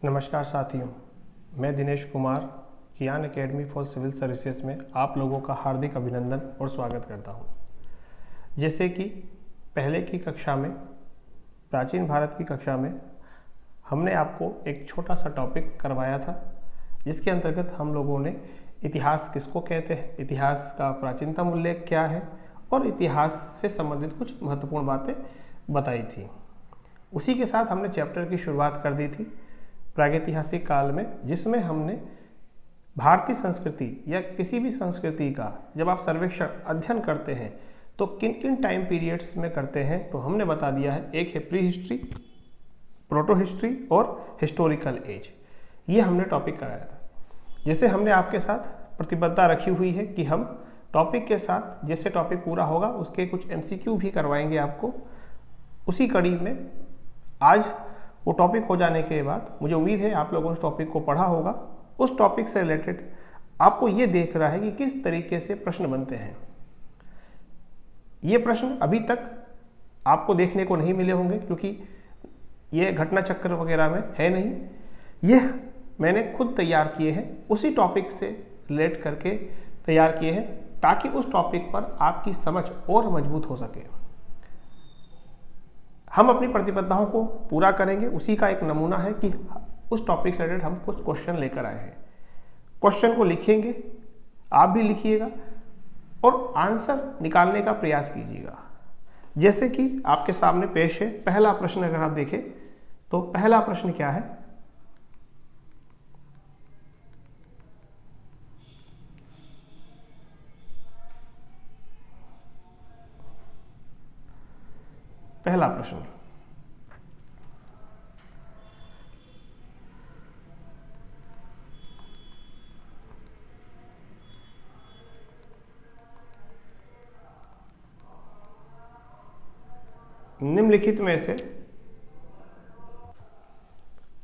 नमस्कार साथियों, मैं दिनेश कुमार कियान एकेडमी फॉर सिविल सर्विसेज में आप लोगों का हार्दिक अभिनंदन और स्वागत करता हूं। जैसे कि पहले की कक्षा में, प्राचीन भारत की कक्षा में हमने आपको एक छोटा सा टॉपिक करवाया था, जिसके अंतर्गत हम लोगों ने इतिहास किसको कहते हैं, इतिहास का प्राचीनतम उल्लेख क्या है और इतिहास से संबंधित कुछ महत्वपूर्ण बातें बताई थी। उसी के साथ हमने चैप्टर की शुरुआत कर दी थी प्रागैतिहासिक काल में, जिसमें हमने भारतीय संस्कृति या किसी भी संस्कृति का जब आप सर्वेक्षण अध्ययन करते हैं तो किन किन टाइम पीरियड्स में करते हैं, तो हमने बता दिया है। एक है प्री हिस्ट्री, प्रोटो हिस्ट्री और हिस्टोरिकल एज। ये हमने टॉपिक कराया था, जिसे हमने आपके साथ प्रतिबद्धता रखी हुई है कि हम टॉपिक के साथ जैसे टॉपिक पूरा होगा उसके कुछ एमसीक्यू भी करवाएंगे आपको। उसी कड़ी में आज वो टॉपिक हो जाने के बाद मुझे उम्मीद है आप लोगों ने उस टॉपिक को पढ़ा होगा। उस टॉपिक से रिलेटेड आपको ये देख रहा है कि किस तरीके से प्रश्न बनते हैं। ये प्रश्न अभी तक आपको देखने को नहीं मिले होंगे, क्योंकि ये घटना चक्र वगैरह में है नहीं। ये मैंने खुद तैयार किए हैं, उसी टॉपिक से रिलेट करके तैयार किए हैं, ताकि उस टॉपिक पर आपकी समझ और मजबूत हो सके। हम अपनी प्रतिबद्धताओं को पूरा करेंगे। उसी का एक नमूना है कि उस टॉपिक से रिलेटेड हम कुछ क्वेश्चन लेकर आए हैं। क्वेश्चन को लिखेंगे, आप भी लिखिएगा और आंसर निकालने का प्रयास कीजिएगा। जैसे कि आपके सामने पेश है पहला प्रश्न। अगर आप देखें तो पहला प्रश्न क्या है, पहला प्रश्न,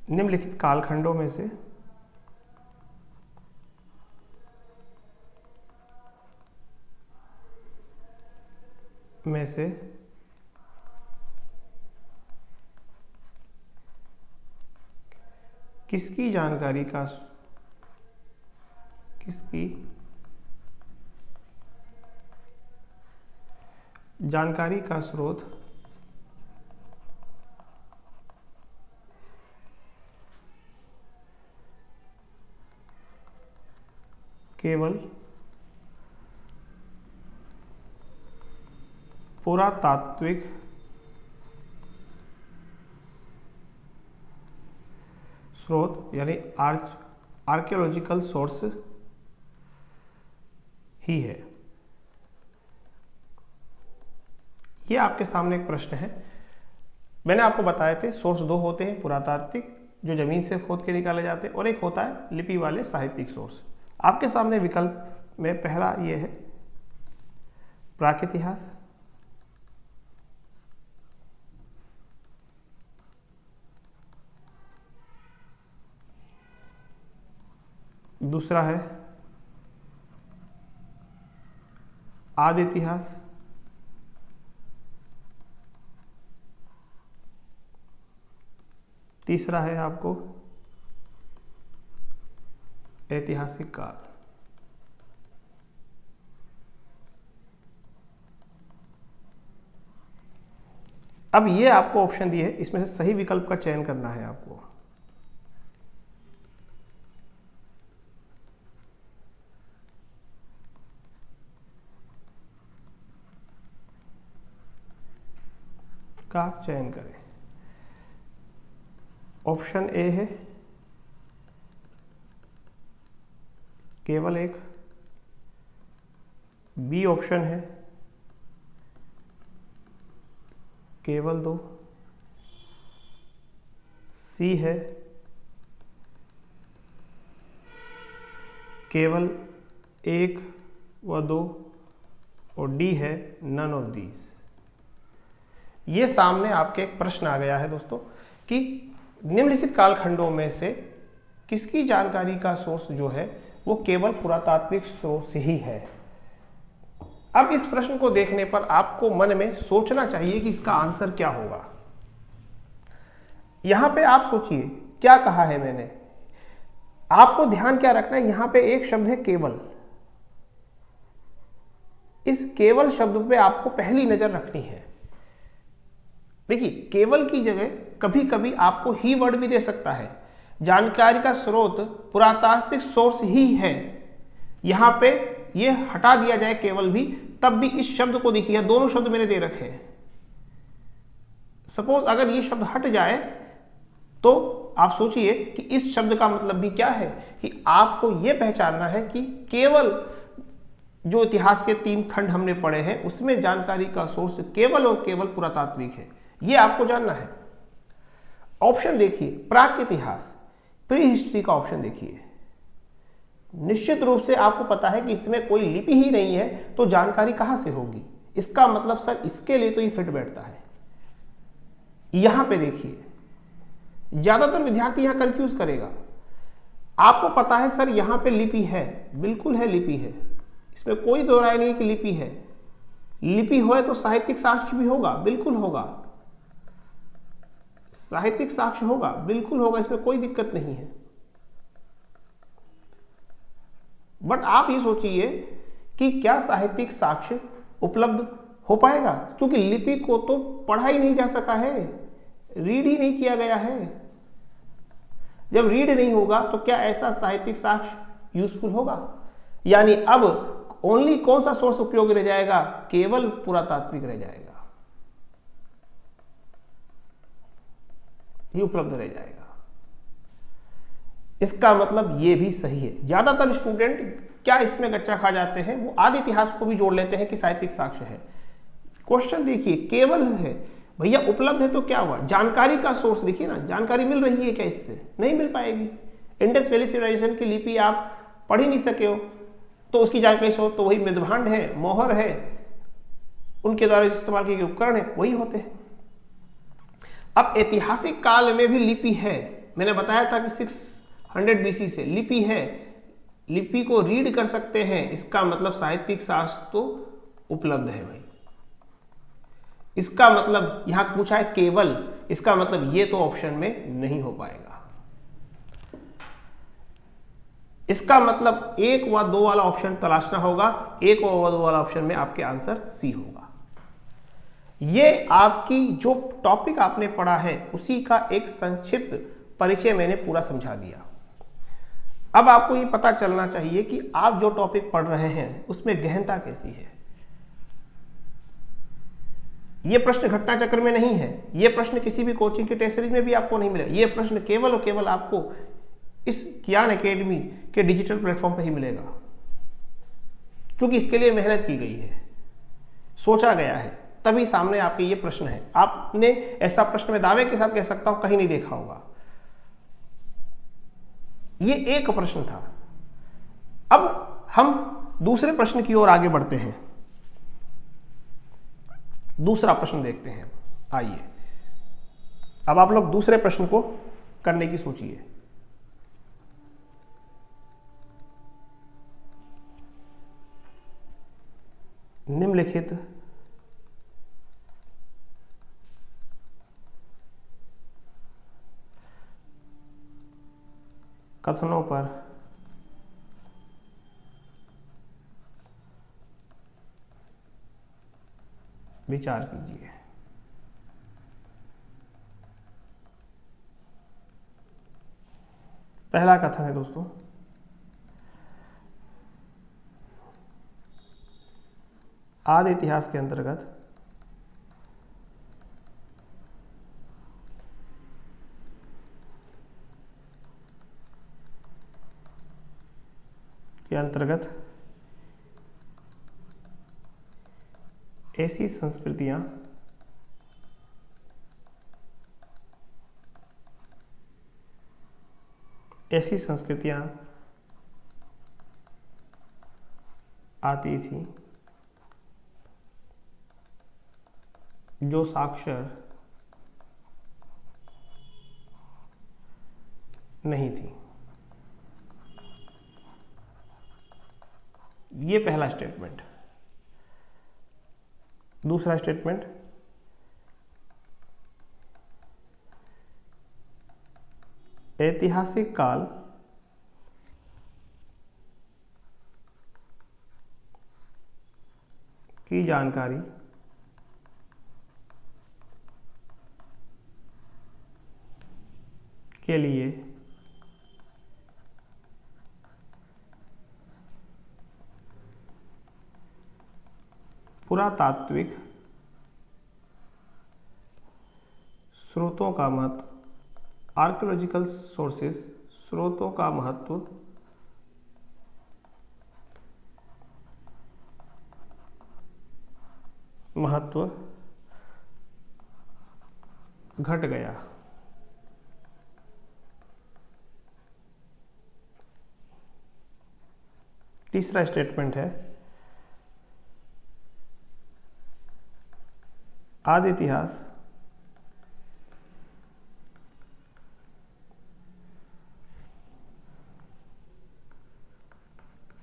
निम्नलिखित कालखंडों में से किसकी जानकारी का स्रोत केवल पुरातात्विक स्रोत यानी आर्कियोलॉजिकल सोर्स ही है। ये आपके सामने एक प्रश्न है। मैंने आपको बताए थे सोर्स दो होते हैं, पुरातात्विक जो जमीन से खोद के निकाले जाते हैं, और एक होता है लिपि वाले साहित्यिक सोर्स। आपके सामने विकल्प में पहला ये है प्राक इतिहास, दूसरा है आदि इतिहास, तीसरा है आपको ऐतिहासिक काल। अब ये आपको ऑप्शन दिए है, इसमें से सही विकल्प का चयन करना है आपको। का चयन करें। ऑप्शन ए है केवल एक, बी ऑप्शन है केवल दो, सी है केवल एक व दो, और डी है नन ऑफ दीज। ये सामने आपके एक प्रश्न आ गया है दोस्तों कि निम्नलिखित कालखंडों में से किसकी जानकारी का सोर्स जो है वो केवल पुरातात्विक सोर्स ही है। अब इस प्रश्न को देखने पर आपको मन में सोचना चाहिए कि इसका आंसर क्या होगा। यहां पे आप सोचिए क्या कहा है मैंने? आपको ध्यान क्या रखना है, यहां पे एक शब्द है केवल। इस केवल शब्द पे आपको पहली नजर रखनी है। देखिए, केवल की जगह कभी कभी आपको ही वर्ड भी दे सकता है। जानकारी का स्रोत पुरातात्विक सोर्स ही है, यहां पे ये हटा दिया जाए केवल भी, तब भी इस शब्द को देखिए, दोनों शब्द मैंने दे रखे हैं। सपोज अगर ये शब्द हट जाए तो आप सोचिए कि इस शब्द का मतलब भी क्या है, कि आपको यह पहचानना है कि केवल जो इतिहास के 3 खंड हमने पढ़े हैं उसमें जानकारी का सोर्स केवल और केवल पुरातात्विक है, यह आपको जानना है। ऑप्शन देखिए, प्राक इतिहास, प्री हिस्ट्री का ऑप्शन देखिए। निश्चित रूप से आपको पता है कि इसमें कोई लिपि ही नहीं है, तो जानकारी कहां से होगी? इसका मतलब सर इसके लिए तो ये फिट बैठता है। यहां पे देखिए, ज्यादातर विद्यार्थी यहां कंफ्यूज करेगा। आपको पता है सर यहां पे लिपि है, बिल्कुल है, लिपि है, इसमें कोई दो राय नहीं कि लिपि है। लिपि हो तो साहित्यिक साक्ष्य भी होगा, बिल्कुल होगा, साहित्यिक साक्ष्य होगा, बिल्कुल होगा, इसमें कोई दिक्कत नहीं है। बट आप ये सोचिए कि क्या साहित्यिक साक्ष्य उपलब्ध हो पाएगा, क्योंकि लिपि को तो पढ़ा ही नहीं जा सका है, रीड ही नहीं किया गया है। जब रीड नहीं होगा तो क्या ऐसा साहित्यिक साक्ष्य यूजफुल होगा? यानी अब ओनली कौन सा सोर्स उपयोगी रह जाएगा? केवल पुरातात्विक रह जाएगा, ही उपलब्ध रह जाएगा। इसका मतलब ये भी सही है। ज्यादातर स्टूडेंट क्या इसमें गच्चा खा जाते हैं, वो आदि इतिहास को भी जोड़ लेते हैं कि साहित्यिक साक्ष्य है। क्वेश्चन देखिए, केवल है भैया, उपलब्ध है तो क्या हुआ? जानकारी का सोर्स देखिए ना, जानकारी मिल रही है क्या? इससे नहीं मिल पाएगी। इंडस वैली सिविलाइजेशन की लिपि आप पढ़ ही नहीं सके हो, तो उसकी जानकारी सोर्स तो वही मृदभांड है, मोहर है, उनके द्वारा इस्तेमाल किए गए उपकरण है, वही होते हैं। अब ऐतिहासिक काल में भी लिपि है, मैंने बताया था कि 600 BC से लिपि है, लिपि को रीड कर सकते हैं, इसका मतलब साहित्यिक साक्ष्य तो उपलब्ध है भाई। इसका मतलब यहां पूछा है केवल, इसका मतलब ये तो ऑप्शन में नहीं हो पाएगा। इसका मतलब 1 व 2 वाला ऑप्शन तलाशना होगा, 1 व 2 वाला ऑप्शन में आपके आंसर सी होगा। ये आपकी जो टॉपिक आपने पढ़ा है उसी का एक संक्षिप्त परिचय मैंने पूरा समझा दिया। अब आपको ये पता चलना चाहिए कि आप जो टॉपिक पढ़ रहे हैं उसमें गहनता कैसी है। ये प्रश्न घटना चक्र में नहीं है, ये प्रश्न किसी भी कोचिंग की टेस्ट सीरीज में भी आपको नहीं मिलेगा, ये प्रश्न केवल और केवल आपको इस ज्ञान एकेडमी के डिजिटल प्लेटफॉर्म पर ही मिलेगा, क्योंकि इसके लिए मेहनत की गई है, सोचा गया है, तभी सामने आपके ये प्रश्न है। आपने ऐसा प्रश्न में दावे के साथ कह सकता हूं कहीं नहीं देखा होगा। ये एक प्रश्न था। अब हम दूसरे प्रश्न की ओर आगे बढ़ते हैं। दूसरा प्रश्न देखते हैं, आइए अब आप लोग दूसरे प्रश्न को करने की सोचिए। निम्नलिखित कथनों पर विचार कीजिए। पहला कथन है दोस्तों, आदि इतिहास के अंतर्गत ऐसी संस्कृतियां आती थी जो साक्षर नहीं थी। ये पहला स्टेटमेंट। दूसरा स्टेटमेंट, ऐतिहासिक काल की जानकारी के लिए पुरातात्विक स्रोतों का महत्व, आर्कियोलॉजिकल सोर्सेस स्रोतों का महत्व घट गया। तीसरा स्टेटमेंट है, आदि इतिहास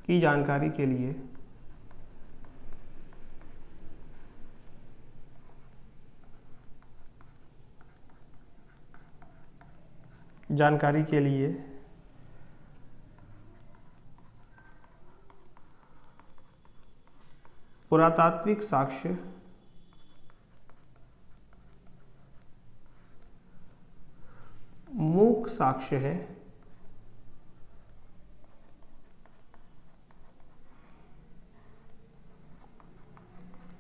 की जानकारी के लिए पुरातात्विक साक्ष्य मूक साक्ष्य है,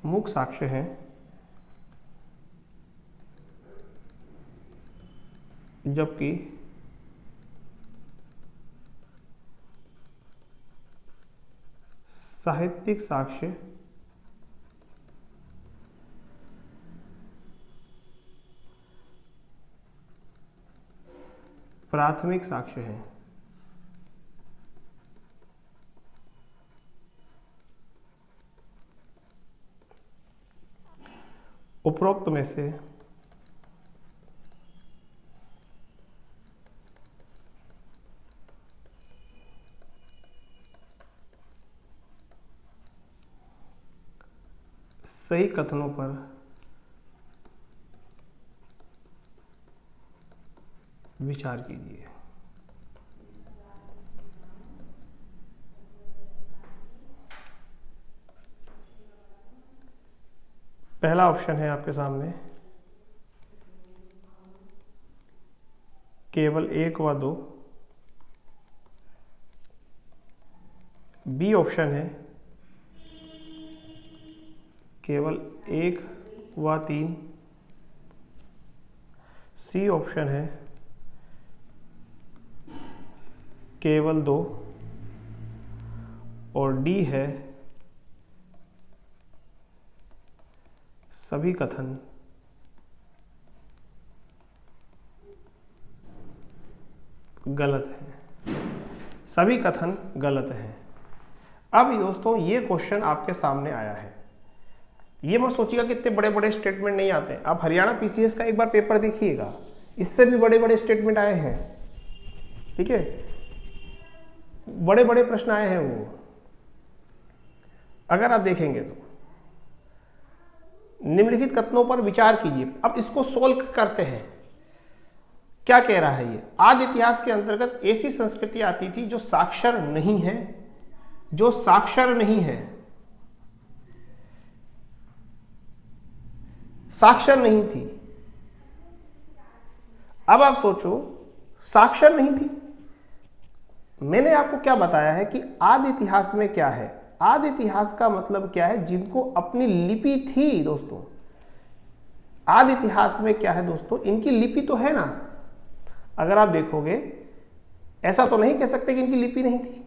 मूक साक्ष्य है, जबकि साहित्यिक साक्ष्य प्राथमिक साक्ष्य है। उपरोक्त में से सही कथनों पर विचार कीजिए। पहला ऑप्शन है आपके सामने केवल 1 व 2। बी ऑप्शन है केवल 1 व 3। सी ऑप्शन है केवल 2 और डी है सभी कथन गलत हैं। सभी कथन गलत हैं। अब दोस्तों ये क्वेश्चन आपके सामने आया है, ये मत सोचिएगा कि इतने बड़े बड़े स्टेटमेंट नहीं आते। आप हरियाणा पीसीएस का एक बार पेपर देखिएगा, इससे भी बड़े बड़े स्टेटमेंट आए हैं। ठीक है, बड़े बड़े प्रश्न आए हैं वो, अगर आप देखेंगे तो। निम्नलिखित कथनों पर विचार कीजिए। अब इसको सोल्व करते हैं। क्या कह रहा है ये? आदि इतिहास के अंतर्गत ऐसी संस्कृति आती थी जो साक्षर नहीं है, जो साक्षर नहीं है, साक्षर नहीं थी। अब आप सोचो, साक्षर नहीं थी। मैंने आपको क्या बताया है कि आदि इतिहास में क्या है? आदि इतिहास का मतलब क्या है? जिनको अपनी लिपि थी दोस्तों। आदि इतिहास में क्या है दोस्तों? इनकी लिपि तो है ना। अगर आप देखोगे, ऐसा तो नहीं कह सकते कि इनकी लिपि नहीं थी।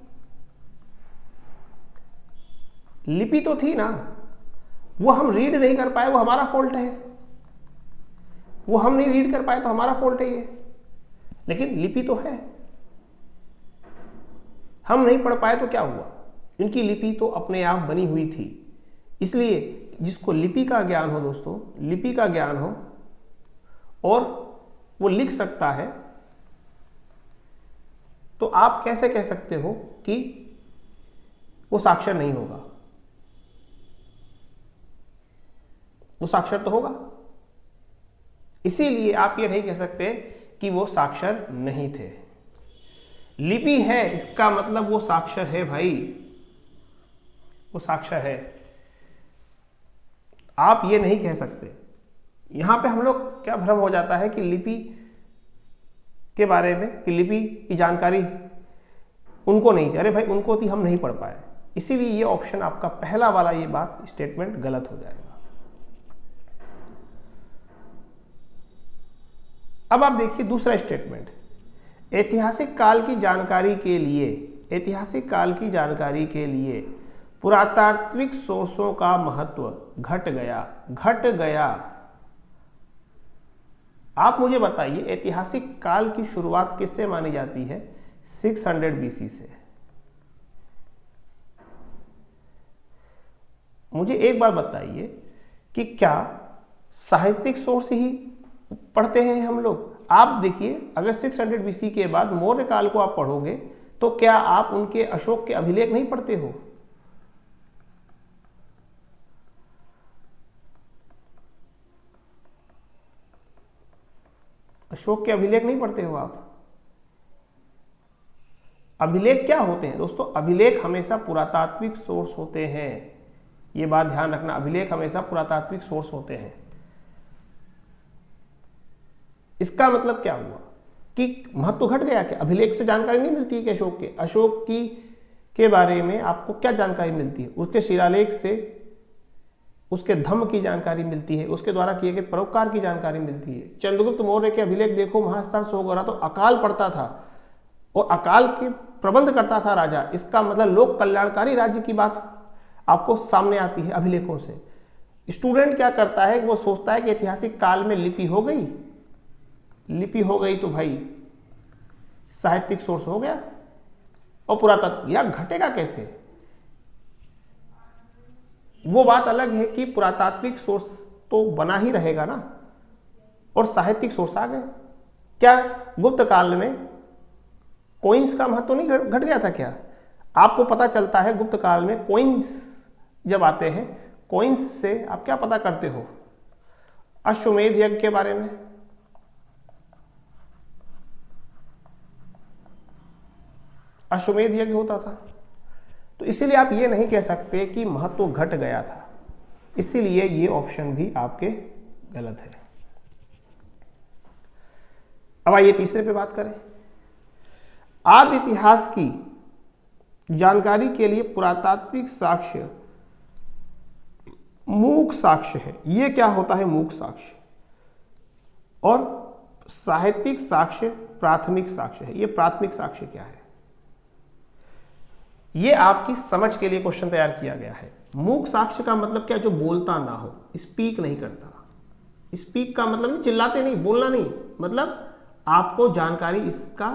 लिपि तो थी ना, वो हम रीड नहीं कर पाए, वो हमारा फॉल्ट है। वो हम नहीं रीड कर पाए तो हमारा फॉल्ट है ये। लेकिन लिपि तो है, हम नहीं पढ़ पाए तो क्या हुआ? इनकी लिपि तो अपने आप बनी हुई थी। इसलिए जिसको लिपि का ज्ञान हो दोस्तों, लिपि का ज्ञान हो और वो लिख सकता है, तो आप कैसे कह सकते हो कि वो साक्षर नहीं होगा? वो साक्षर तो होगा। इसीलिए आप ये नहीं कह सकते कि वो साक्षर नहीं थे। लिपि है इसका मतलब वो साक्षर है भाई, वो साक्षर है। आप ये नहीं कह सकते। यहां पे हम लोग क्या भ्रम हो जाता है कि लिपि के बारे में, कि लिपि की जानकारी उनको नहीं थी। अरे भाई उनको थी, हम नहीं पढ़ पाए। इसीलिए ये ऑप्शन आपका पहला वाला ये बात स्टेटमेंट गलत हो जाएगा। अब आप देखिए दूसरा स्टेटमेंट, ऐतिहासिक काल की जानकारी के लिए, ऐतिहासिक काल की जानकारी के लिए पुरातात्विक सोर्सों का महत्व घट गया। घट गया। आप मुझे बताइए ऐतिहासिक काल की शुरुआत किससे मानी जाती है? 600 बीसी से। मुझे एक बात बताइए कि क्या साहित्यिक सोर्स ही पढ़ते हैं हम लोग? आप देखिए अगर 600 बीसी के बाद मौर्य काल को आप पढ़ोगे तो क्या आप उनके अशोक के अभिलेख नहीं पढ़ते हो? अशोक के अभिलेख नहीं पढ़ते हो आप? अभिलेख क्या होते हैं दोस्तों? अभिलेख हमेशा पुरातात्विक सोर्स होते हैं। ये बात ध्यान रखना, अभिलेख हमेशा पुरातात्विक सोर्स होते हैं। इसका मतलब क्या हुआ कि महत्व घट गया? क्या अभिलेख से जानकारी नहीं मिलती है कि अशोक की के बारे में आपको क्या जानकारी मिलती है? उसके शिलालेख से उसके धम्म की जानकारी मिलती है, उसके द्वारा किए गए परोपकार की जानकारी मिलती है। चंद्रगुप्त मौर्य के अभिलेख देखो, महास्थान सोगोरा तो अकाल पड़ता था और अकाल के प्रबंध करता था राजा। इसका मतलब लोक कल्याणकारी राज्य की बात आपको सामने आती है अभिलेखों से। स्टूडेंट क्या करता है, वो सोचता है कि ऐतिहासिक काल में लिपि हो गई, लिपि हो गई तो भाई साहित्यिक सोर्स हो गया, और पुरातत्व या घटेगा कैसे? वो बात अलग है कि पुरातात्विक सोर्स तो बना ही रहेगा ना, और साहित्यिक सोर्स आ गए। क्या गुप्त काल में कोइंस का महत्व नहीं घट गया था क्या? आपको पता चलता है गुप्त काल में कोइंस जब आते हैं, कोइंस से आप क्या पता करते हो? अश्वमेध यज्ञ के बारे में। अश्वमेध यज्ञ होता था। तो इसीलिए आप ये नहीं कह सकते कि महत्व घट गया था। इसीलिए ये ऑप्शन भी आपके गलत है। अब आइए तीसरे पे बात करें। आदि इतिहास की जानकारी के लिए पुरातात्विक साक्ष्य मूक साक्ष्य है। ये क्या होता है मूक साक्ष्य? और साहित्यिक साक्ष्य प्राथमिक साक्ष्य है। ये प्राथमिक साक्ष्य क्या है? ये आपकी समझ के लिए क्वेश्चन तैयार किया गया है। मूक साक्ष्य का मतलब क्या? जो बोलता ना हो, स्पीक नहीं करता। स्पीक का मतलब नहीं चिल्लाते नहीं, बोलना नहीं, मतलब आपको जानकारी इसका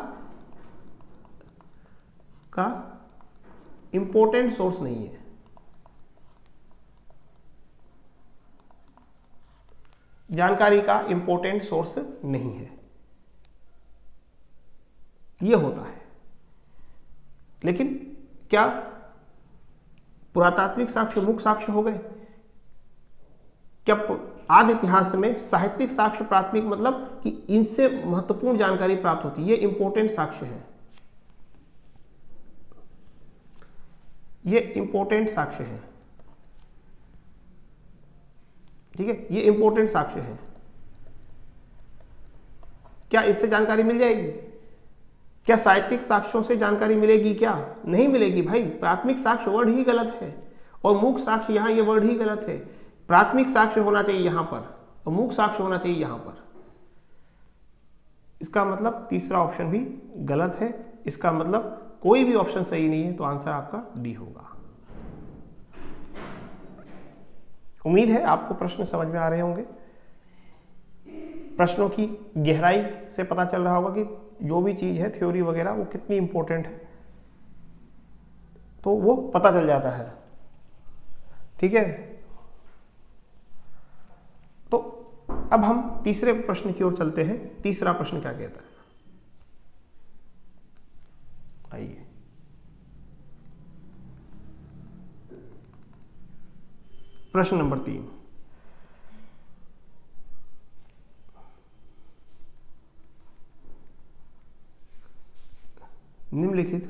का इंपॉर्टेंट सोर्स नहीं है। जानकारी का इंपॉर्टेंट सोर्स नहीं है, यह होता है। लेकिन क्या पुरातात्विक साक्ष्य मुख्य साक्ष्य हो गए? क्या आदि इतिहास में साहित्यिक साक्ष्य प्राथमिक, मतलब कि इनसे महत्वपूर्ण जानकारी प्राप्त होती है, ये इंपॉर्टेंट साक्ष्य है, ये इंपॉर्टेंट साक्ष्य है। ठीक है, ये इंपॉर्टेंट साक्ष्य है। क्या इससे जानकारी मिल जाएगी? क्या साहित्यिक साक्ष्यों से जानकारी मिलेगी? क्या नहीं मिलेगी भाई। प्राथमिक साक्ष्य वर्ड ही गलत है, और मूक साक्ष्य यहां ये वर्ड ही गलत है। प्राथमिक साक्ष्य होना चाहिए यहां पर, और मूक साक्ष्य होना चाहिए यहां पर। इसका मतलब तीसरा ऑप्शन भी गलत है। इसका मतलब कोई भी ऑप्शन सही नहीं है, तो आंसर आपका डी होगा। उम्मीद है आपको प्रश्न समझ में आ रहे होंगे। प्रश्नों की गहराई से पता चल रहा होगा कि जो भी चीज है थ्योरी वगैरह वो कितनी इंपॉर्टेंट है, तो वो पता चल जाता है। ठीक है, तो अब हम तीसरे प्रश्न की ओर चलते हैं। तीसरा प्रश्न क्या कहता है, आइए। प्रश्न नंबर 3, निम्नलिखित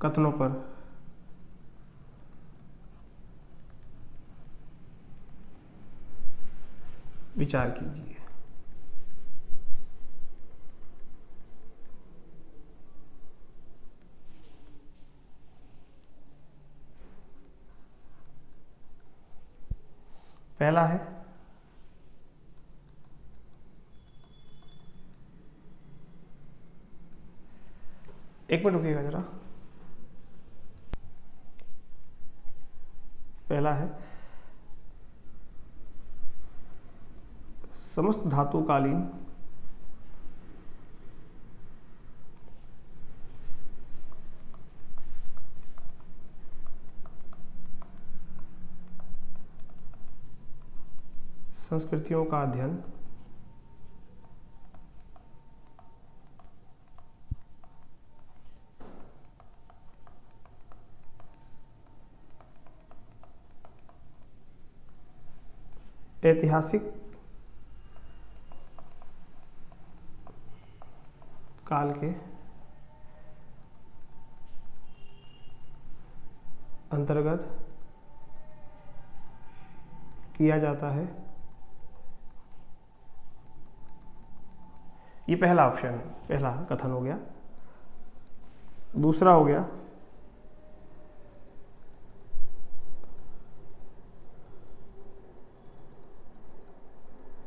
कथनों पर विचार कीजिए। पहला है एक मिनट रुकिएगा जरा। पहला है समस्त धातुकालीन संस्कृतियों का अध्ययन ऐतिहासिक काल के अंतर्गत किया जाता है। ये पहला ऑप्शन, पहला कथन हो गया। दूसरा हो गया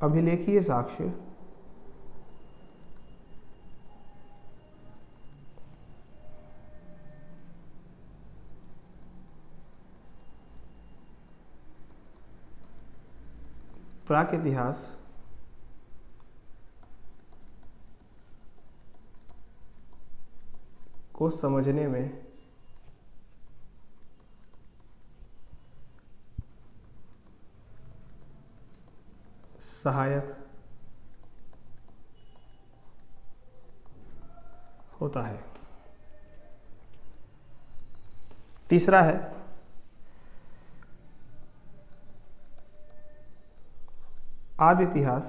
अभिलेखीय साक्ष्य प्राक इतिहास को समझने में सहायक होता है। तीसरा है आदि इतिहास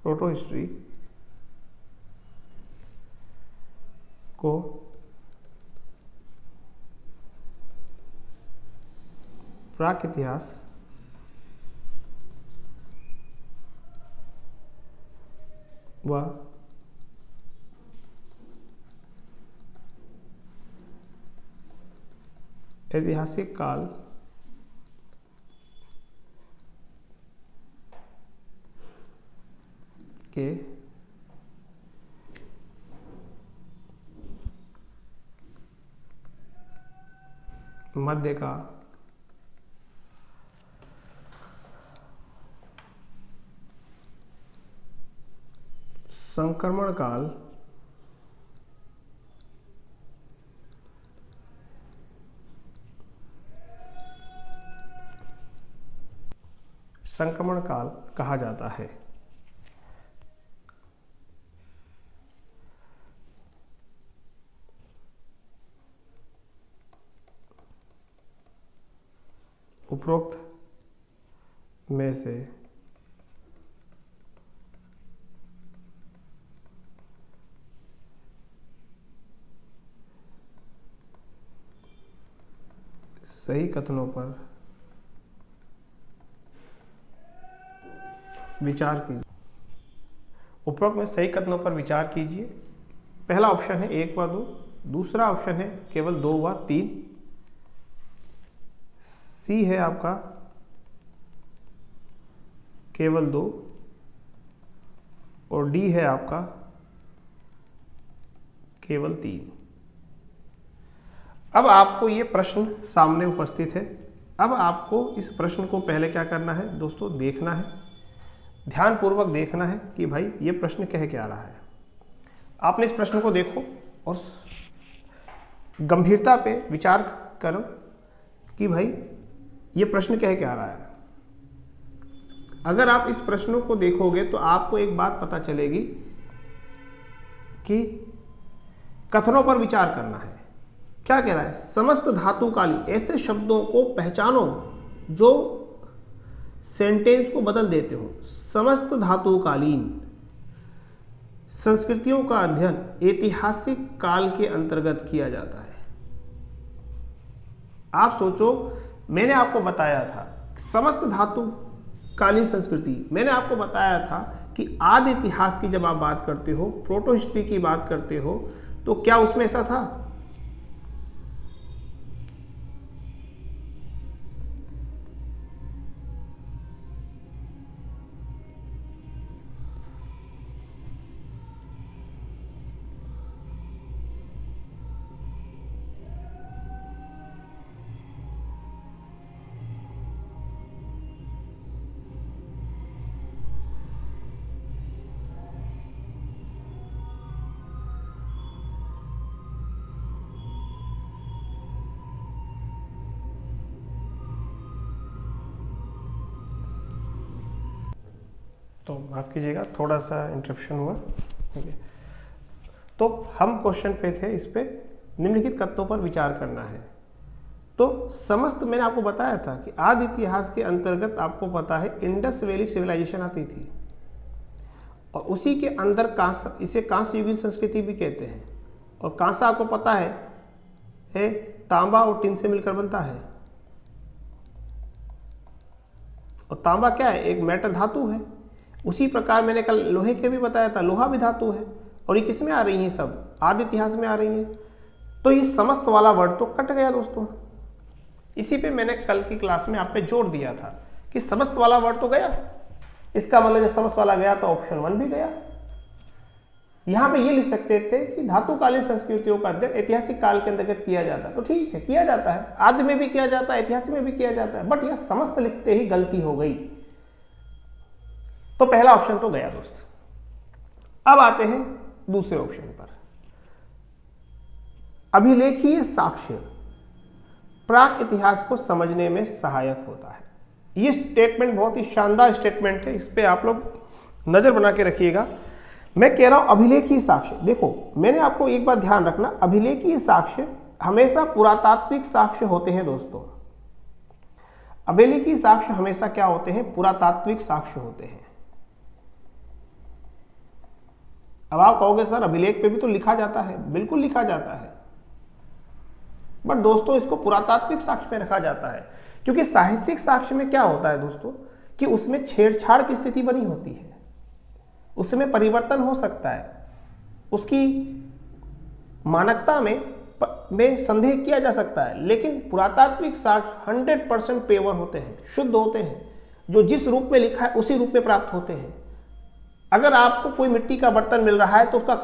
प्रोटो हिस्ट्री को प्राक इतिहास व ऐतिहासिक काल के मध्य का संक्रमण काल कहा जाता है। उपरोक्त में से सही कथनों पर विचार कीजिए। उपरोक्त में सही कथनों पर विचार कीजिए। पहला ऑप्शन है 1 व 2, दूसरा ऑप्शन है केवल 2 व 3, सी है आपका केवल 2 और डी है आपका केवल 3। अब आपको ये प्रश्न सामने उपस्थित है। अब आपको इस प्रश्न को पहले क्या करना है दोस्तों, देखना है, ध्यानपूर्वक देखना है कि भाई ये प्रश्न कह क्या रहा है। आपने इस प्रश्न को देखो और गंभीरता पे विचार करो कि भाई ये प्रश्न कह क्या रहा है। अगर आप इस प्रश्नों को देखोगे तो आपको एक बात पता चलेगी कि कथनों पर विचार करना है। क्या कह रहा है, समस्त धातुकालीन ऐसे शब्दों को पहचानो जो सेंटेंस को बदल देते हो। समस्त धातुकालीन संस्कृतियों का अध्ययन ऐतिहासिक काल के अंतर्गत किया जाता है। आप सोचो, मैंने आपको बताया था समस्त धातुकालीन संस्कृति, मैंने आपको बताया था कि आदि इतिहास की जब आप बात करते हो, प्रोटो हिस्ट्री की बात करते हो, तो क्या उसमें ऐसा था? तो माफ़ कीजिएगा, थोड़ा सा इंटरप्शन हुआ। तो हम क्वेश्चन पे थे, इस पे निम्नलिखित तत्वों पर विचार करना है। तो समस्त मैंने आपको बताया था कि आदि इतिहास के अंतर्गत आपको पता है इंडस वैली सिविलाइजेशन आती थी, और उसी के अंदर कांसा, इसे कांस्य युगीन संस्कृति भी कहते हैं। और कांसा आपको पता है तांबा और टिन से मिलकर बनता है, और तांबा क्या है? एक मेटल धातु है। उसी प्रकार मैंने कल लोहे के भी बताया था, लोहा भी धातु है, और ये किस में आ रही हैं? सब आदि इतिहास में आ रही हैं। तो ये समस्त वाला वर्ड तो कट गया दोस्तों। इसी पे मैंने कल की क्लास में आप पे जोर दिया था कि समस्त वाला वर्ड तो गया। इसका मतलब जब समस्त वाला गया तो ऑप्शन 1 भी गया। यहां पे ये लिख सकते थे कि धातुकालीन संस्कृतियों का अध्ययन ऐतिहासिक काल के अंतर्गत किया जाता है। तो ठीक है, किया जाता है, आदि में भी किया जाता है, ऐतिहासिक में भी किया जाता है, बट यह समस्त लिखते ही गलती हो गई। तो पहला ऑप्शन तो गया दोस्त। अब आते हैं दूसरे ऑप्शन पर। अभिलेखीय साक्ष्य प्राक इतिहास को समझने में सहायक होता है। ये स्टेटमेंट बहुत ही शानदार स्टेटमेंट है, इस पे आप लोग नजर बना के रखिएगा। मैं कह रहा हूं अभिलेखीय साक्ष्य। देखो, मैंने आपको एक बात ध्यान रखना, अभिलेखीय साक्ष्य हमेशा पुरातात्विक साक्ष्य होते हैं दोस्तों। अभिलेखीय साक्ष्य हमेशा क्या होते हैं? पुरातात्विक साक्ष्य होते हैं। अब आप कहोगे सर अभिलेख पे भी तो लिखा जाता है। बिल्कुल लिखा जाता है, बट दोस्तों इसको पुरातात्विक साक्ष्य में रखा जाता है, क्योंकि साहित्यिक साक्ष्य में क्या होता है दोस्तों कि उसमें छेड़छाड़ की स्थिति बनी होती है, उसमें परिवर्तन हो सकता है, उसकी मानकता में संदेह किया जा सकता है। लेकिन पुरातात्विक साक्ष्य 100% पेवर होते हैं, शुद्ध होते हैं, जो जिस रूप में लिखा है उसी रूप में प्राप्त होते हैं। अगर आपको कोई मिट्टी का बर्तन मिल रहा है तो उसका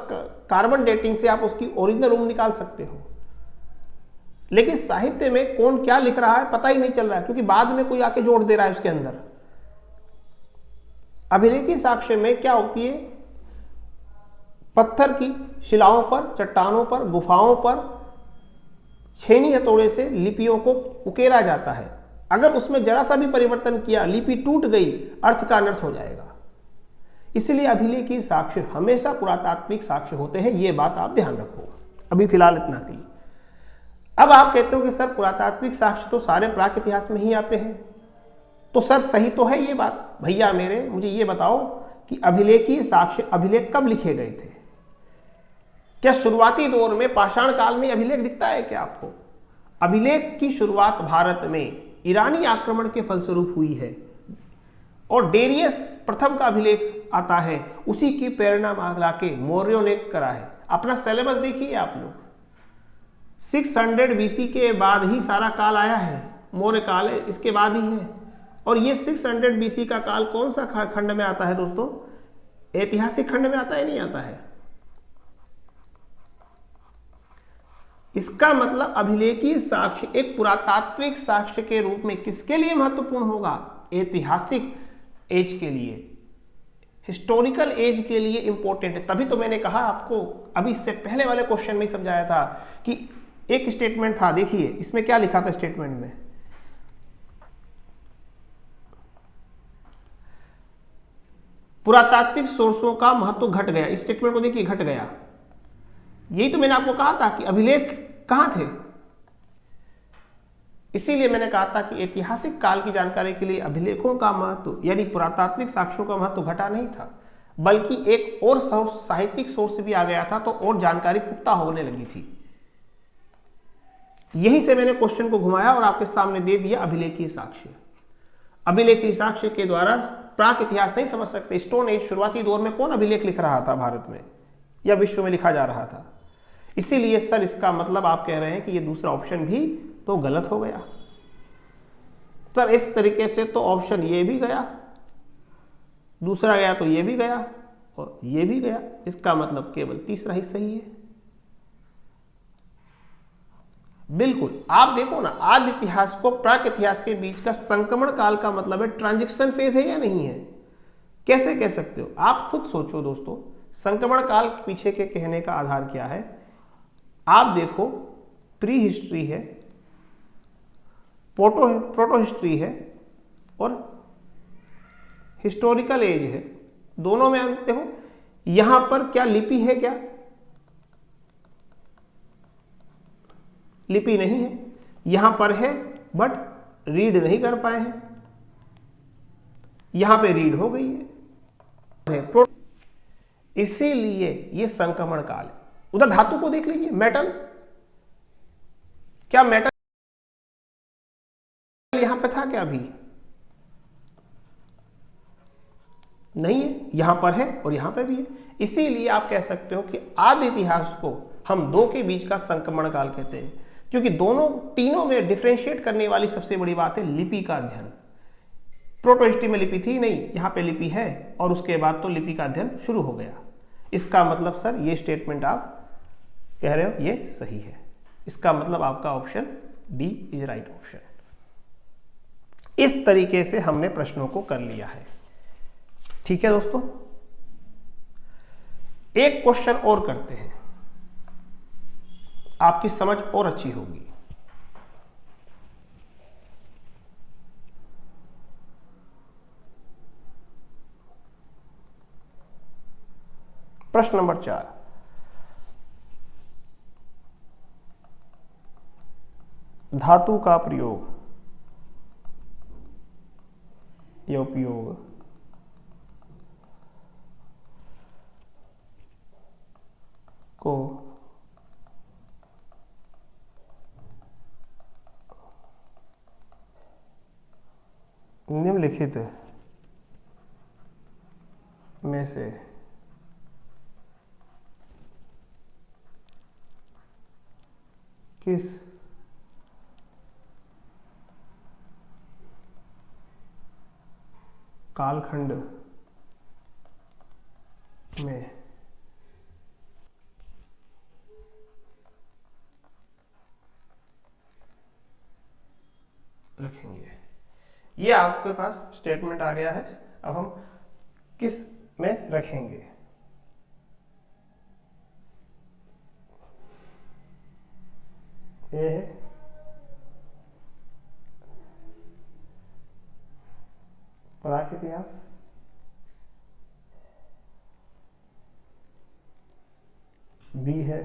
कार्बन डेटिंग से आप उसकी ओरिजिनल रूप निकाल सकते हो, लेकिन साहित्य में कौन क्या लिख रहा है पता ही नहीं चल रहा है, क्योंकि बाद में कोई आके जोड़ दे रहा है उसके अंदर। अभिलेखीय साक्ष्य में क्या होती है? पत्थर की शिलाओं पर, चट्टानों पर, गुफाओं पर छेनी हथौड़े से लिपियों को उकेरा जाता है। अगर उसमें जरा सा भी परिवर्तन किया, लिपि टूट गई, अर्थ का अनर्थ हो जाएगा। इसलिए अभिलेखीय साक्ष्य हमेशा पुरातात्विक साक्ष्य होते हैं, यह बात आप ध्यान रखो। अभी फिलहाल इतना के लिए। अब आप कहते हो कि सर पुरातात्विक साक्ष्य तो सारे प्राक इतिहास में ही आते हैं, तो सर सही तो है ये बात। भैया मेरे, मुझे ये बताओ कि अभिलेखीय साक्ष्य, अभिलेख कब लिखे गए थे? क्या शुरुआती दौर में पाषाण काल में अभिलेख दिखता है क्या आपको? अभिलेख की शुरुआत भारत में ईरानी आक्रमण के फलस्वरूप हुई है, और डेरियस प्रथम का अभिलेख आता है, उसी की प्रेरणा लाके मौर्यों ने करा है। अपना सिलेबस देखिए आप लोग, 600 BC के बाद ही सारा काल आया है, मौर्य काल है इसके बाद ही है। और ये 600 BC का काल कौन सा खंड में आता है दोस्तों? ऐतिहासिक खंड में आता है, नहीं आता है। इसका मतलब अभिलेखीय साक्ष्य एक पुरातात्विक साक्ष्य के रूप में किसके लिए महत्वपूर्ण होगा? ऐतिहासिक एज के लिए, हिस्टोरिकल एज के लिए इंपॉर्टेंट है। तभी तो मैंने कहा आपको, अभी इससे पहले वाले क्वेश्चन में समझाया था कि एक स्टेटमेंट था, देखिए इसमें क्या लिखा था स्टेटमेंट में, पुरातात्विक सोर्सों का महत्व घट गया। इस स्टेटमेंट को देखिए, घट गया। यही तो मैंने आपको कहा था कि अभिलेख कहां थे? इसीलिए मैंने कहा था कि ऐतिहासिक काल की जानकारी के लिए अभिलेखों का महत्व यानी पुरातात्विक साक्ष्यों का महत्व घटा नहीं था, बल्कि एक और साहित्यिक सोर्स भी आ गया था, तो और जानकारी पुख्ता होने लगी थी। यहीं से मैंने क्वेश्चन को घुमाया और आपके सामने दे दिया अभिलेखीय साक्ष्य। अभिलेखीय साक्ष्य के द्वारा प्राक इतिहास नहीं समझ सकते। स्टोन एज शुरुआती दौर में कौन अभिलेख लिख रहा था भारत में या विश्व में लिखा जा रहा था? इसीलिए सर इसका मतलब आप कह रहे हैं कि ये दूसरा ऑप्शन भी तो गलत हो गया। सर इस तरीके से तो ऑप्शन ये भी गया, दूसरा गया तो ये भी गया और ये भी गया, इसका मतलब केवल तीसरा ही सही है। बिल्कुल, आप देखो ना, आदि इतिहास को प्राक इतिहास के बीच का संक्रमण काल का मतलब है ट्रांजिशन फेज है या नहीं है? कैसे कह सकते हो? आप खुद सोचो दोस्तों, संक्रमण काल पीछे के कहने का आधार क्या है? आप देखो, प्री हिस्ट्री है, प्रोटो हिस्ट्री है और हिस्टोरिकल एज है, दोनों में अंत हो। यहां पर क्या लिपि है? क्या लिपि नहीं है? यहां पर है बट रीड नहीं कर पाए हैं, यहां पे रीड हो गई है, इसीलिए ये संक्रमण काल है। उधर धातु को देख लीजिए, मेटल, क्या मेटल यहां पे था क्या? अभी नहीं है, यहां पर है और यहां पे भी है। इसीलिए आप कह सकते हो कि आदि इतिहास को हम दो के बीच का संक्रमण काल कहते हैं, क्योंकि दोनों तीनों में डिफरेंशिएट करने वाली सबसे बड़ी बात है लिपि का अध्ययन। प्रोटो हिस्ट्री में लिपि थी नहीं, यहां पे लिपि है और उसके बाद तो लिपि का अध्ययन शुरू हो गया। इसका मतलब सर ये स्टेटमेंट आप कह रहे हो ये सही है। इसका मतलब आपका option D is right option. इस तरीके से हमने प्रश्नों को कर लिया है। ठीक है दोस्तों, एक क्वेश्चन और करते हैं, आपकी समझ और अच्छी होगी। प्रश्न नंबर 4, धातु का प्रयोग या उपयोग को निम्नलिखित में से किस कालखंड में रखेंगे? ये आपके पास स्टेटमेंट आ गया है। अब हम किस में रखेंगे? ये है प्राक इतिहास, बी है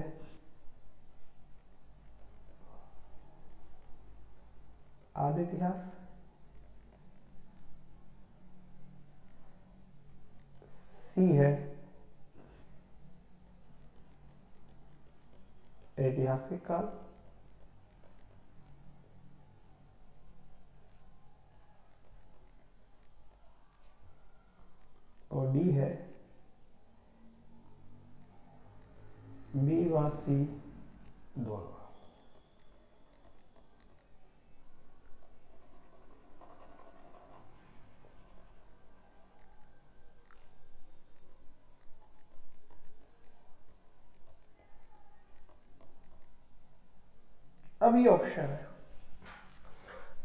आदि इतिहास, सी है ऐतिहासिक काल, और डी है बी व सी दोनों। अब ये ऑप्शन है।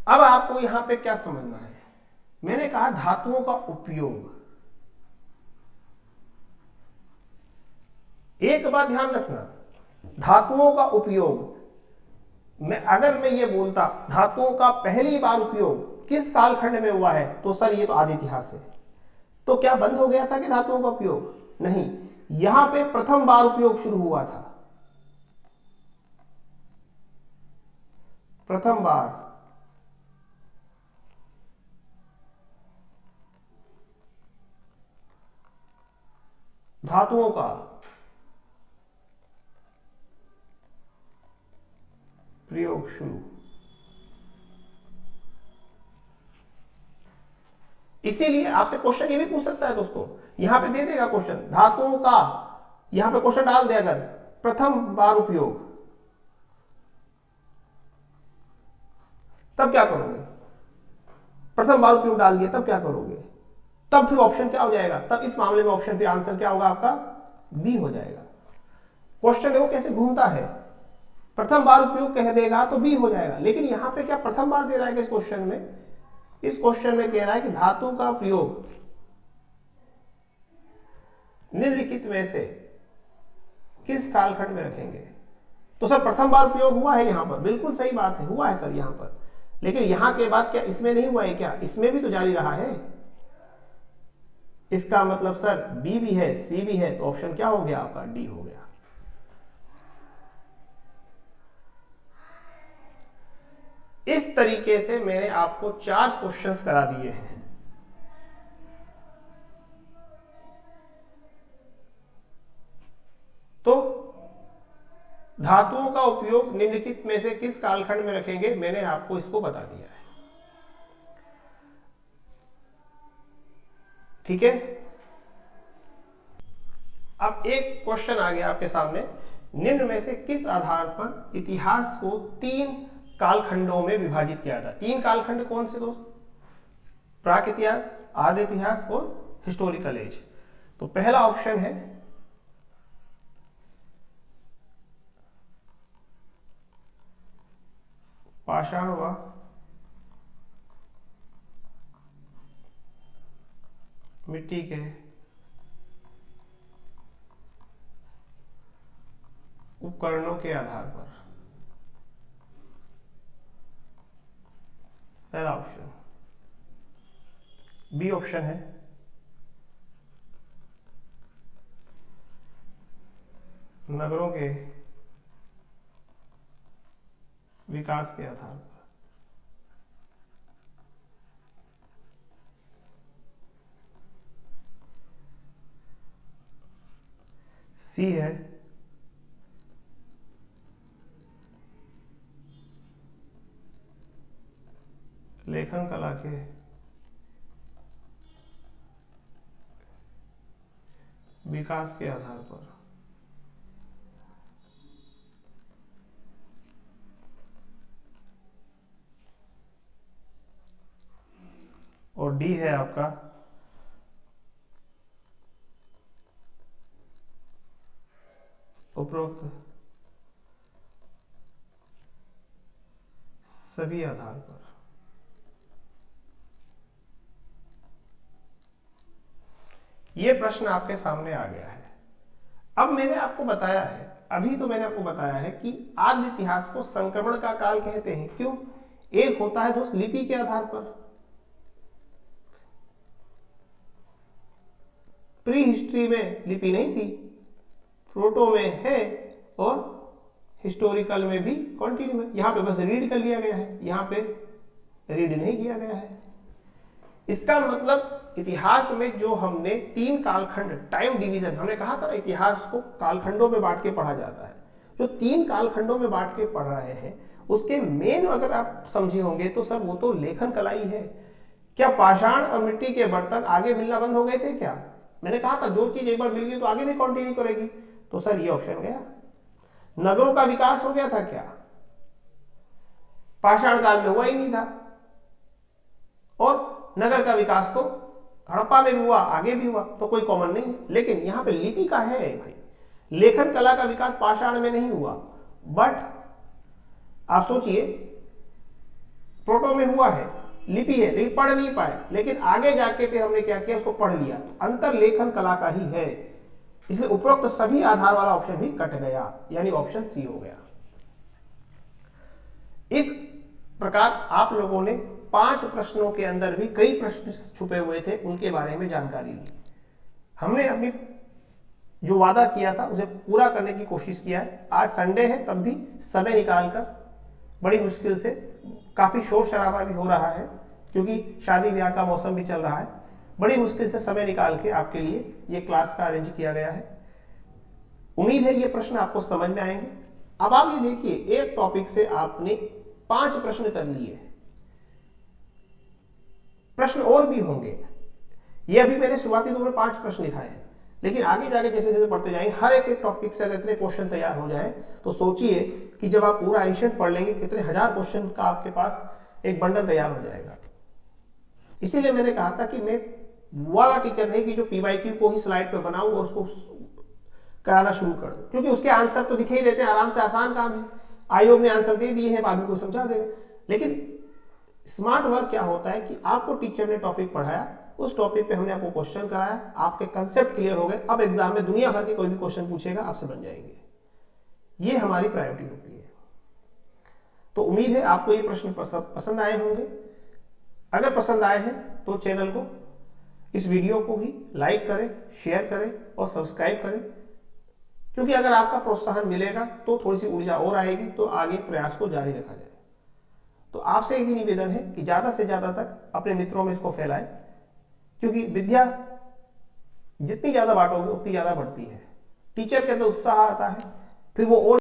अब आपको यहां पे क्या समझना है? मैंने कहा धातुओं का उपयोग। एक बात ध्यान रखना, धातुओं का उपयोग अगर मैं ये बोलता धातुओं का पहली बार उपयोग किस कालखंड में हुआ है, तो सर ये तो आदि इतिहास है। तो क्या बंद हो गया था कि धातुओं का उपयोग? नहीं, यहां पे प्रथम बार उपयोग शुरू हुआ था। प्रथम बार धातुओं का प्रयोग शुरू। इसीलिए आपसे क्वेश्चन ये भी पूछ सकता है दोस्तों, यहां पे दे देगा क्वेश्चन धातुओं का, यहां पे क्वेश्चन डाल दे अगर प्रथम बार उपयोग, तब क्या करोगे? प्रथम बार उपयोग डाल दिया तब क्या करोगे? तब फिर ऑप्शन क्या हो जाएगा? तब इस मामले में ऑप्शन फिर आंसर क्या होगा आपका? बी हो जाएगा। क्वेश्चन देखो कैसे घूमता है, प्रथम बार उपयोग कह देगा तो बी हो जाएगा, लेकिन यहां पे क्या प्रथम बार दे रहा है इस क्वेश्चन में? इस क्वेश्चन में कह रहा है कि धातु का प्रयोग निम्नलिखित में से किस कालखंड में रखेंगे। तो सर प्रथम बार उपयोग हुआ है यहां पर, बिल्कुल सही बात है, हुआ है सर यहां पर, लेकिन यहां के बाद क्या इसमें नहीं हुआ है क्या? इसमें भी तो जारी रहा है। इसका मतलब सर बी भी है सी भी है, तो ऑप्शन क्या हो गया आपका? डी हो गया। इस तरीके से मैंने आपको 4 क्वेश्चंस करा दिए हैं। तो धातुओं का उपयोग निम्नलिखित में से किस कालखंड में रखेंगे, मैंने आपको इसको बता दिया है। ठीक है, अब एक क्वेश्चन आ गया आपके सामने, निम्न में से किस आधार पर इतिहास को 3 कालखंडों में विभाजित किया था? 3 कालखंड कौन से दोस्त? प्राक इतिहास, आदि इतिहास और हिस्टोरिकल एज। तो पहला ऑप्शन है पाषाण व मिट्टी के उपकरणों के आधार पर। पहला ऑप्शन। बी ऑप्शन है नगरों के विकास के आधार पर। सी है लेखन कला के विकास के आधार पर। और डी है आपका उपरोक्त सभी आधार पर। यह प्रश्न आपके सामने आ गया है। अब मैंने आपको बताया है, अभी तो मैंने आपको बताया है कि आदि इतिहास को संक्रमण का काल कहते हैं। क्यों? एक होता है दोस्त लिपि के आधार पर, प्री हिस्ट्री में लिपि नहीं थी, प्रोटो में है, और हिस्टोरिकल में भी कंटिन्यू है। यहां पे बस रीड कर लिया गया है, यहां पे रीड नहीं किया गया है। इसका मतलब इतिहास में जो हमने 3 कालखंड, टाइम डिवीजन, हमने कहा था इतिहास को कालखंडों में बांट के पढ़ा जाता है, जो 3 कालखंडों में बांट के पढ़ रहे हैं उसके मेन अगर आप समझे होंगे तो सर वो तो लेखन कला ही है। क्या पाषाण और मिट्टी के बर्तन आगे मिलना बंद हो गए थे क्या? मैंने कहा था जो चीज एक बार मिल गई तो आगे भी कंटिन्यू करेगी, तो सर ये ऑप्शन गया। नगरों का विकास हो गया था क्या? पाषाण काल में हुआ ही नहीं था, और नगर का विकास तो हड़प्पा में भी हुआ, आगे भी हुआ, तो कोई कॉमन नहीं है। लेकिन यहां पे लिपि का है भाई, लेखन कला का विकास पाषाण में नहीं हुआ, बट आप सोचिए प्रोटो में हुआ है, लिपि है लेकिन पढ़ नहीं पाए, लेकिन आगे जाके फिर हमने क्या किया, उसको पढ़ लिया। अंतर लेखन कला का ही है, इसलिए उपरोक्त सभी आधार वाला ऑप्शन भी कट गया, यानी ऑप्शन सी हो गया। इस प्रकार आप लोगों ने 5 प्रश्नों के अंदर भी कई प्रश्न छुपे हुए थे, उनके बारे में जानकारी ली। हमने अपनी जो वादा किया था उसे पूरा करने की कोशिश किया है। आज संडे है तब भी समय निकालकर, बड़ी मुश्किल से, काफी शोर शराबा भी हो रहा है क्योंकि शादी ब्याह का मौसम भी चल रहा है, बड़ी मुश्किल से समय निकाल के आपके लिए ये क्लास का अरेंज किया गया है। उम्मीद है ये प्रश्न आपको समझ में आएंगे। अब आप ये देखिए, एक टॉपिक से आपने 5 प्रश्न कर लिए, प्रश्न और भी होंगे। ये अभी मैंने शुरुआती दौर में 5 प्रश्न लिखाए हैं, लेकिन आगे जाके जैसे जैसे पढ़ते जाएंगे, हर एक टॉपिक से अगर इतने क्वेश्चन तैयार हो जाए तो सोचिए कि जब आप पूरा एंशिएंट पढ़ लेंगे कितने हजार क्वेश्चन का आपके पास एक बंडल तैयार हो जाएगा। इसीलिए मैंने कहा था कि मैं वाला टीचर नहीं कि जो पीवाईक्यू को ही स्लाइड पे बनाऊं और उसको कराना शुरू कर दूं, क्योंकि उसके आंसर तो दिखे ही रहते हैं, आराम से आसान काम है, आयोग ने आंसर दे दिए हैं, बाद में कोई समझा देगा। लेकिन स्मार्ट वर्क क्या होता है कि आपको टीचर ने टॉपिक पढ़ाया, उस टॉपिक पे हमने आपको क्वेश्चन कराया, आपके कंसेप्ट क्लियर हो गए, अब एग्जाम में दुनिया भर के कोई भी क्वेश्चन पूछेगा आपसे बन जाएंगे। ये हमारी प्रायोरिटी होती है। तो उम्मीद है आपको ये प्रश्न पसंद आए होंगे। अगर पसंद आए हैं तो चैनल को, इस वीडियो को भी लाइक करें, शेयर करें और सब्सक्राइब करें, क्योंकि अगर आपका प्रोत्साहन मिलेगा तो थोड़ी सी ऊर्जा और आएगी, तो आगे प्रयास को जारी रखा जाए। तो आपसे एक ही निवेदन है कि ज्यादा से ज्यादा तक अपने मित्रों में इसको फैलाएं, क्योंकि विद्या जितनी ज्यादा बांटोगे उतनी ज्यादा बढ़ती है। टीचर के अंदर उत्साह आता है, फिर वो और